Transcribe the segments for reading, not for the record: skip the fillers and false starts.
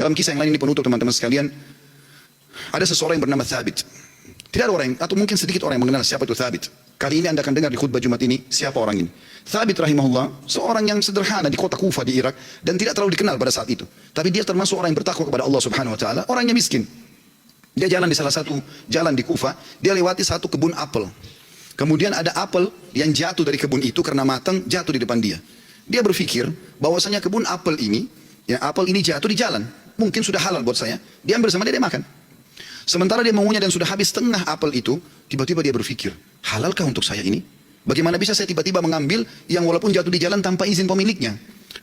Dalam kisah yang lain ini penutup teman-teman sekalian, ada seseorang yang bernama Thabit. Tidak ada orang, atau mungkin sedikit orang yang mengenal siapa itu Thabit. Kali ini anda akan dengar di khutbah Jumat ini, siapa orang ini. Thabit rahimahullah, seorang yang sederhana di kota Kufa di Irak, dan tidak terlalu dikenal pada saat itu. Tapi dia termasuk orang yang bertakwa kepada Allah subhanahu wa ta'ala, orangnya miskin. Dia jalan di salah satu jalan di Kufa, dia lewati satu kebun apel. Kemudian ada apel yang jatuh dari kebun itu karena matang, jatuh di depan dia. Dia berpikir bahwasanya kebun apel ini, ya apel ini jatuh di jalan. Mungkin sudah halal buat saya, dia ambil sama dia makan. Sementara dia mengunyah dan sudah habis setengah apel itu, tiba-tiba dia berpikir, halalkah untuk saya ini? Bagaimana bisa saya tiba-tiba mengambil yang walaupun jatuh di jalan tanpa izin pemiliknya?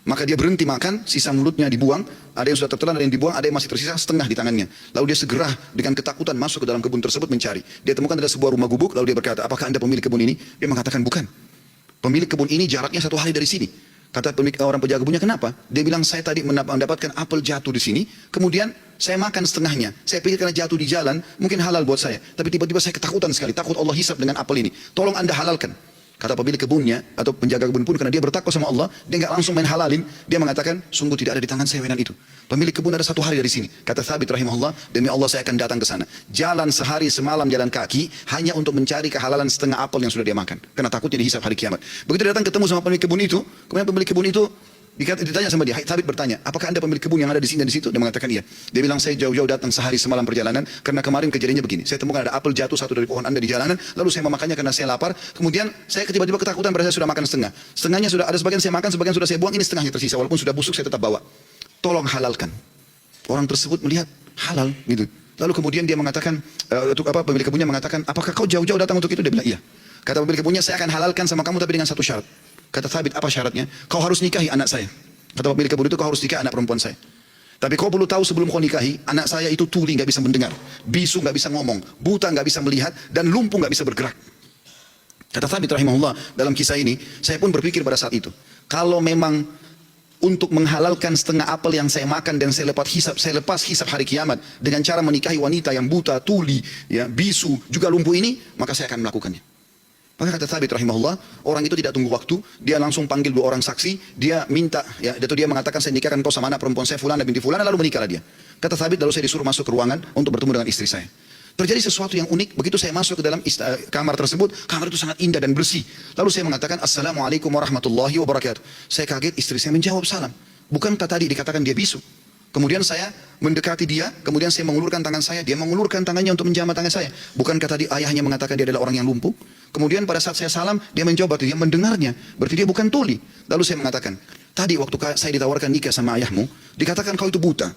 Maka dia berhenti makan, sisa mulutnya dibuang, ada yang sudah tertelan, ada yang dibuang, ada yang masih tersisa setengah di tangannya. Lalu dia segera dengan ketakutan masuk ke dalam kebun tersebut mencari. Dia temukan ada sebuah rumah gubuk, lalu dia berkata, apakah anda pemilik kebun ini? Dia mengatakan, bukan. Pemilik kebun ini jaraknya 1 hari dari sini. Kata pemilik orang penjaga kebunnya, kenapa? Dia bilang, saya tadi mendapatkan apel jatuh di sini, kemudian saya makan setengahnya. Saya pikir karena jatuh di jalan, mungkin halal buat saya. Tapi tiba-tiba saya ketakutan sekali, takut Allah hisab dengan apel ini. Tolong anda halalkan. Kata pemilik kebunnya atau penjaga kebun pun, karena dia bertakwa sama Allah, dia nggak langsung main halalin. Dia mengatakan, sungguh tidak ada di tangan saya wenan itu. Pemilik kebun ada 1 hari dari sini. Kata Thabit rahimahullah, demi Allah saya akan datang ke sana. Jalan sehari semalam jalan kaki hanya untuk mencari kehalalan setengah apel yang sudah dia makan. Karena takutnya dihisab hari kiamat. Begitu dia datang ketemu sama pemilik kebun itu, kemudian pemilik kebun itu ditanya sama dia, Thabit bertanya, apakah anda pemilik kebun yang ada di sini dan di situ? Dia mengatakan iya. Dia bilang, saya jauh-jauh datang sehari semalam perjalanan karena kemarin kejadiannya begini. Saya temukan ada apel jatuh satu dari pohon anda di jalanan, lalu saya memakannya karena saya lapar. Kemudian saya tiba-tiba ketakutan pada saya sudah makan setengah. Setengahnya sudah ada, sebagian saya makan, sebagian sudah saya buang, ini setengahnya tersisa. Walaupun sudah busuk saya tetap bawa. Tolong halalkan. Orang tersebut melihat halal gitu. Lalu kemudian dia mengatakan, pemilik kebunnya mengatakan, apakah kau jauh-jauh datang untuk itu? Dia bilang iya. Kata pemilik kebunnya, saya akan halalkan sama kamu tapi dengan satu syarat. Kata Thabit, apa syaratnya? Kau harus nikahi anak saya. Kata pemilik kebun itu, kau harus nikahi anak perempuan saya. Tapi kau perlu tahu sebelum kau nikahi, anak saya itu tuli, nggak bisa mendengar, bisu nggak bisa ngomong, buta nggak bisa melihat, dan lumpuh nggak bisa bergerak. Kata Thabit rahimahullah, dalam kisah ini, saya pun berpikir pada saat itu, kalau memang untuk menghalalkan setengah apel yang saya makan dan saya lepas hisab hari kiamat dengan cara menikahi wanita yang buta, tuli, ya, bisu, juga lumpuh ini, maka saya akan melakukannya. Maka kata Thabit rahimahullah, orang itu tidak tunggu waktu, dia langsung panggil 2 orang saksi, dia minta, ya, dia mengatakan saya nikahkan kau sama anak perempuan saya Fulana binti Fulana, lalu menikahlah dia. Kata Thabit, lalu saya disuruh masuk ke ruangan untuk bertemu dengan istri saya. Terjadi sesuatu yang unik, begitu saya masuk ke dalam kamar tersebut, kamar itu sangat indah dan bersih. Lalu saya mengatakan, Assalamualaikum warahmatullahi wabarakatuh. Saya kaget, istri saya menjawab salam. Bukankah tadi dikatakan dia bisu? Kemudian saya mendekati dia, kemudian saya mengulurkan tangan saya, dia mengulurkan tangannya untuk menjamah tangan saya. Bukankah tadi ayahnya mengatakan dia adalah orang yang lumpuh? Kemudian pada saat saya salam, dia menjawab, dia mendengarnya, berarti dia bukan tuli. Lalu saya mengatakan, tadi waktu saya ditawarkan nikah sama ayahmu, dikatakan kau itu buta.